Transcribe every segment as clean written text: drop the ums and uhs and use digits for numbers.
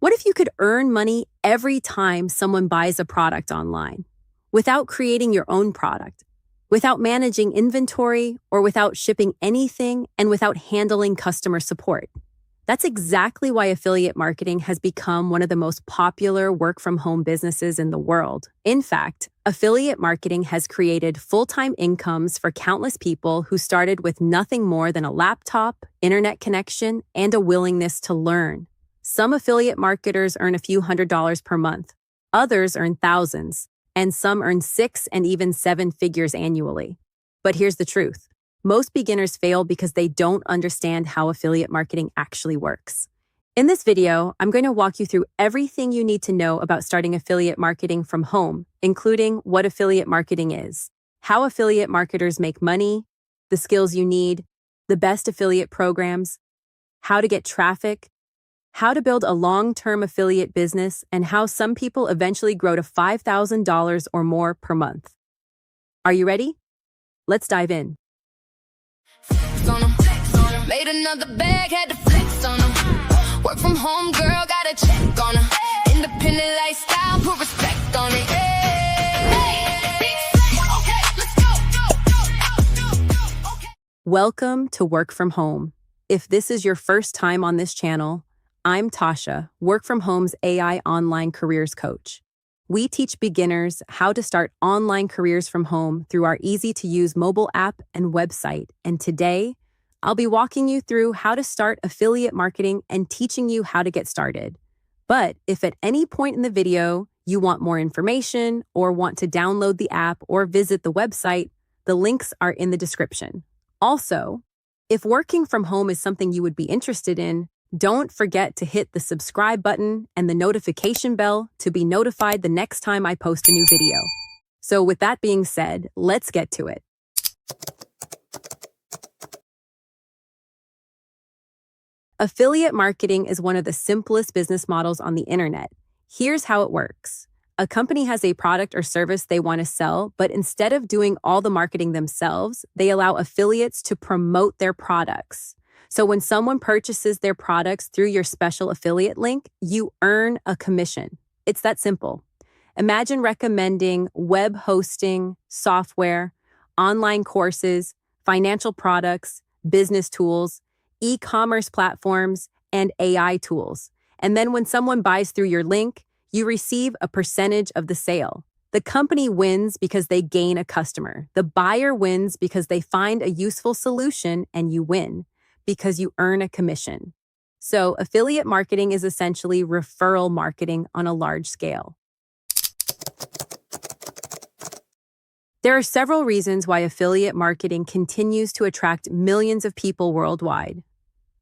What if you could earn money every time someone buys a product online, without creating your own product, without managing inventory, or without shipping anything, and without handling customer support? That's exactly why affiliate marketing has become one of the most popular work-from-home businesses in the world. In fact, affiliate marketing has created full-time incomes for countless people who started with nothing more than a laptop, internet connection, and a willingness to learn. Some affiliate marketers earn a few $100s per month. Others earn thousands, and some earn 6 and even 7 figures annually. But here's the truth. Most beginners fail because they don't understand how affiliate marketing actually works. In this video, I'm going to walk you through everything you need to know about starting affiliate marketing from home, including what affiliate marketing is, how affiliate marketers make money, the skills you need, the best affiliate programs, how to get traffic, how to build a long-term affiliate business, and how some people eventually grow to $5,000 or more per month. Are you ready? Let's dive in. Made another bag, had to flex on them. Work from home, girl, got a check on her. Independent lifestyle, put respect on it. Welcome to Work From Home. If this is your first time on this channel, I'm Tasha, Work From Home's AI online careers coach. We teach beginners how to start online careers from home through our easy-to-use mobile app and website. And today, I'll be walking you through how to start affiliate marketing and teaching you how to get started. But if at any point in the video you want more information or want to download the app or visit the website, the links are in the description. Also, if working from home is something you would be interested in, don't forget to hit the subscribe button and the notification bell to be notified the next time I post a new video. So with that being said, let's get to it. Affiliate marketing is one of the simplest business models on the internet. Here's how it works. A company has a product or service they want to sell, but instead of doing all the marketing themselves, they allow affiliates to promote their products. So when someone purchases their products through your special affiliate link, you earn a commission. It's that simple. Imagine recommending web hosting, software, online courses, financial products, business tools, e-commerce platforms, and AI tools. And then when someone buys through your link, you receive a percentage of the sale. The company wins because they gain a customer. The buyer wins because they find a useful solution, and you win because you earn a commission. So affiliate marketing is essentially referral marketing on a large scale. There are several reasons why affiliate marketing continues to attract millions of people worldwide.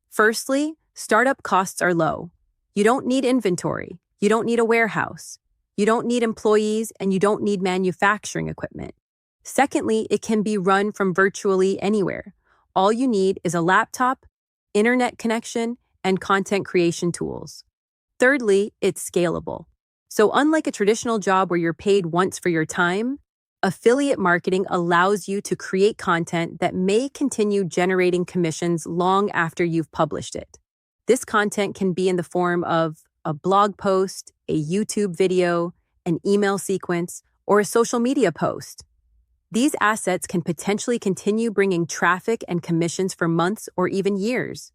Firstly, startup costs are low. You don't need inventory. You don't need a warehouse. You don't need employees, and you don't need manufacturing equipment. Secondly, it can be run from virtually anywhere. All you need is a laptop, internet connection, and content creation tools. Thirdly, it's scalable. So unlike a traditional job where you're paid once for your time, affiliate marketing allows you to create content that may continue generating commissions long after you've published it. This content can be in the form of a blog post, a YouTube video, an email sequence, or a social media post. These assets can potentially continue bringing traffic and commissions for months or even years.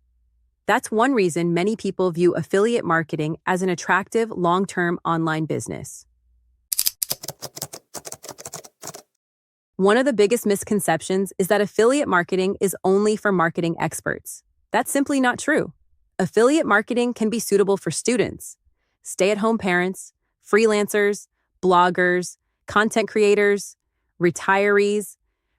That's one reason many people view affiliate marketing as an attractive long-term online business. One of the biggest misconceptions is that affiliate marketing is only for marketing experts. That's simply not true. Affiliate marketing can be suitable for students, stay-at-home parents, freelancers, bloggers, content creators, retirees,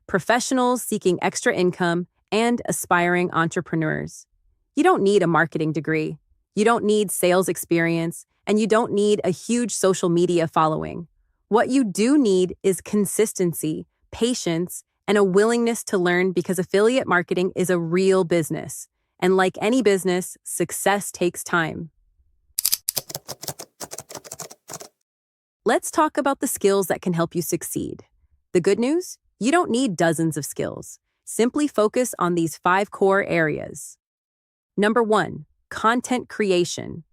professionals seeking extra income, and aspiring entrepreneurs. You don't need a marketing degree. You don't need sales experience, and you don't need a huge social media following. What you do need is consistency, patience, and a willingness to learn, because affiliate marketing is a real business. And like any business, success takes time. Let's talk about the skills that can help you succeed. The good news? You don't need dozens of skills. Simply focus on these 5 core areas. Number 1, content creation.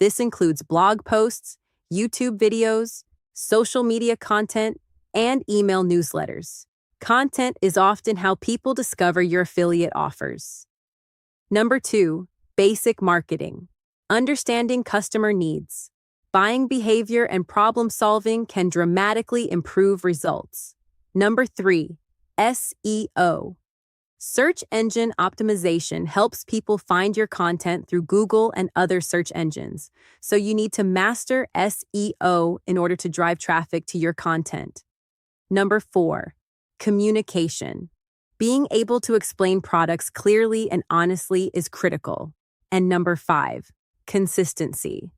This includes blog posts, YouTube videos, social media content, and email newsletters. Content is often how people discover your affiliate offers. Number 2, basic marketing. Understanding customer needs. Buying behavior and problem solving can dramatically improve results. Number 3, SEO. Search engine optimization helps people find your content through Google and other search engines, so you need to master SEO in order to drive traffic to your content. Number 4, communication. Being able to explain products clearly and honestly is critical. And number 5, consistency.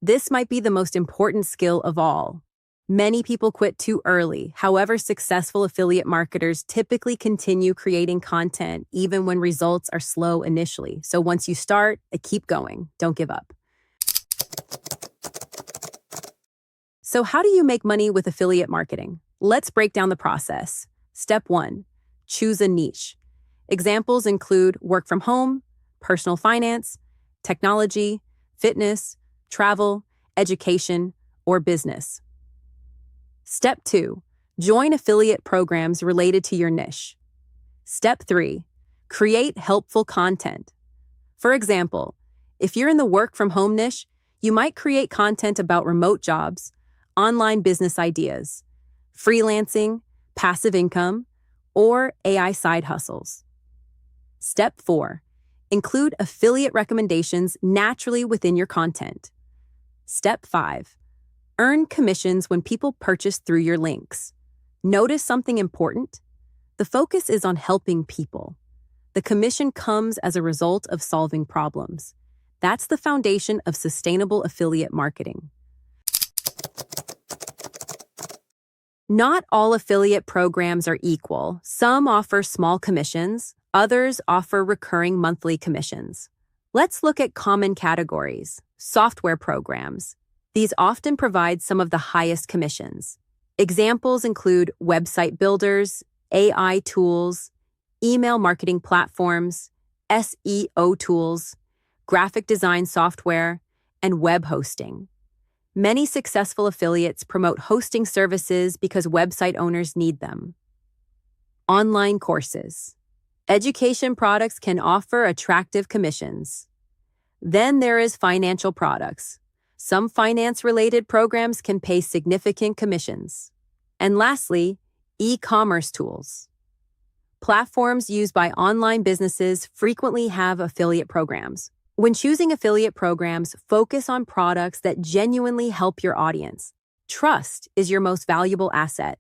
This might be the most important skill of all. Many people quit too early. However, successful affiliate marketers typically continue creating content even when results are slow initially. So once you start, keep going. Don't give up. So how do you make money with affiliate marketing? Let's break down the process. Step 1, choose a niche. Examples include work from home, personal finance, technology, fitness, travel, education, or business. Step 2, join affiliate programs related to your niche. Step 3, create helpful content. For example, if you're in the work from home niche, you might create content about remote jobs, online business ideas, freelancing, passive income, or AI side hustles. Step 4, include affiliate recommendations naturally within your content. Step 5, earn commissions when people purchase through your links. Notice something important? The focus is on helping people. The commission comes as a result of solving problems. That's the foundation of sustainable affiliate marketing. Not all affiliate programs are equal. Some offer small commissions, others offer recurring monthly commissions. Let's look at common categories. Software programs. These often provide some of the highest commissions. Examples include website builders, AI tools, email marketing platforms, SEO tools, graphic design software, and web hosting. Many successful affiliates promote hosting services because website owners need them. Online courses. Education products can offer attractive commissions. Then there is financial products. Some finance-related programs can pay significant commissions. And lastly, e-commerce tools. Platforms used by online businesses frequently have affiliate programs. When choosing affiliate programs, focus on products that genuinely help your audience. Trust is your most valuable asset.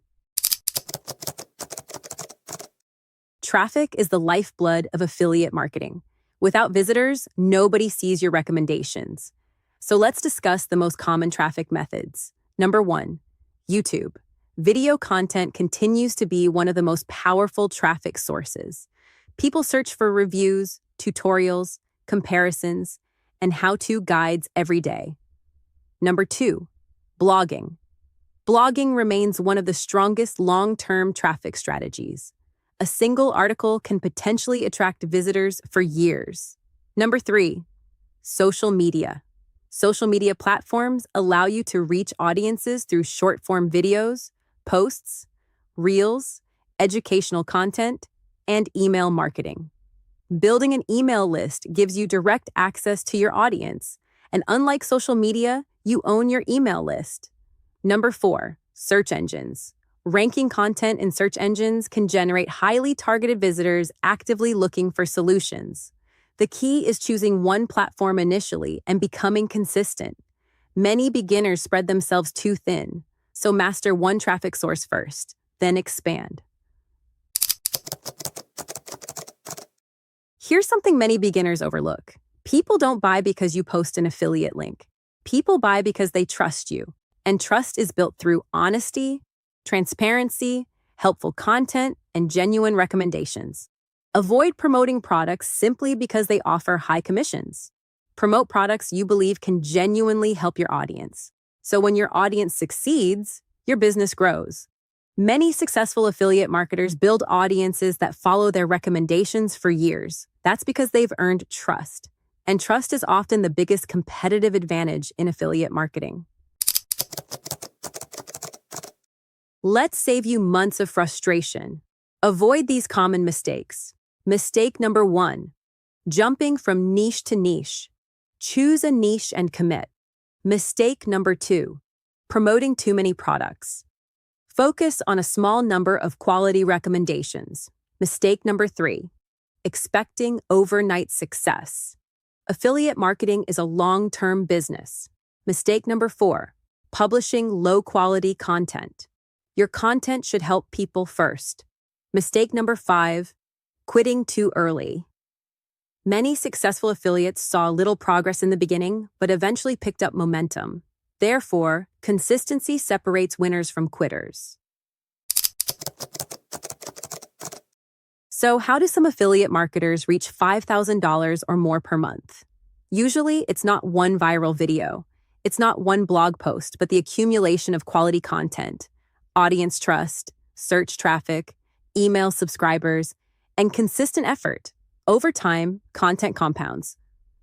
Traffic is the lifeblood of affiliate marketing. Without visitors, nobody sees your recommendations. So let's discuss the most common traffic methods. Number 1, YouTube. Video content continues to be one of the most powerful traffic sources. People search for reviews, tutorials, comparisons, and how-to guides every day. Number 2, blogging. Blogging remains one of the strongest long-term traffic strategies. A single article can potentially attract visitors for years. Number 3, social media. Social media platforms allow you to reach audiences through short-form videos, posts, reels, educational content, and email marketing. Building an email list gives you direct access to your audience, and unlike social media, you own your email list. Number 4, search engines. Ranking content in search engines can generate highly targeted visitors actively looking for solutions. The key is choosing one platform initially and becoming consistent. Many beginners spread themselves too thin, so master one traffic source first, then expand. Here's something many beginners overlook. People don't buy because you post an affiliate link. People buy because they trust you, and trust is built through honesty, transparency, helpful content, and genuine recommendations. Avoid promoting products simply because they offer high commissions. Promote products you believe can genuinely help your audience. So when your audience succeeds, your business grows. Many successful affiliate marketers build audiences that follow their recommendations for years. That's because they've earned trust. and trust is often the biggest competitive advantage in affiliate marketing. Let's save you months of frustration. Avoid these common mistakes. Mistake number 1. Jumping from niche to niche. Choose a niche and commit. Mistake number 2. Promoting too many products. Focus on a small number of quality recommendations. Mistake number 3. Expecting overnight success. Affiliate marketing is a long-term business. Mistake number 4. Publishing low-quality content. Your content should help people first. Mistake number 5. Quitting too early. Many successful affiliates saw little progress in the beginning, but eventually picked up momentum. Therefore, consistency separates winners from quitters. So, how do some affiliate marketers reach $5,000 or more per month? Usually, it's not one viral video. It's not one blog post, but the accumulation of quality content, audience trust, search traffic, email subscribers, and consistent effort. Over time, content compounds.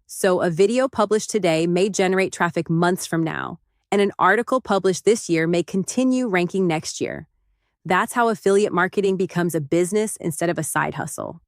So a video published today may generate traffic months from now, and an article published this year may continue ranking next year. That's how affiliate marketing becomes a business instead of a side hustle.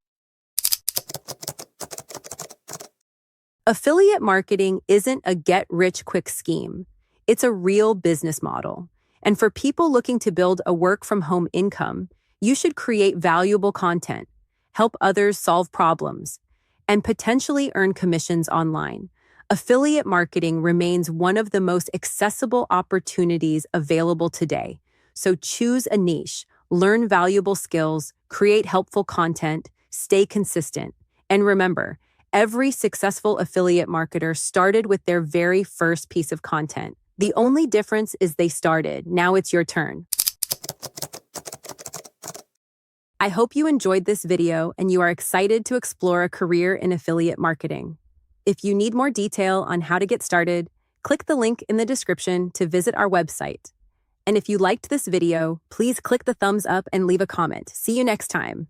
Affiliate marketing isn't a get-rich-quick scheme. It's a real business model. And for people looking to build a work-from-home income, you should create valuable content, help others solve problems, and potentially earn commissions online. Affiliate marketing remains one of the most accessible opportunities available today. So choose a niche, learn valuable skills, create helpful content, stay consistent. And remember, every successful affiliate marketer started with their very first piece of content. The only difference is they started. Now it's your turn. I hope you enjoyed this video and you are excited to explore a career in affiliate marketing. If you need more detail on how to get started, click the link in the description to visit our website. And if you liked this video, please click the thumbs up and leave a comment. See you next time.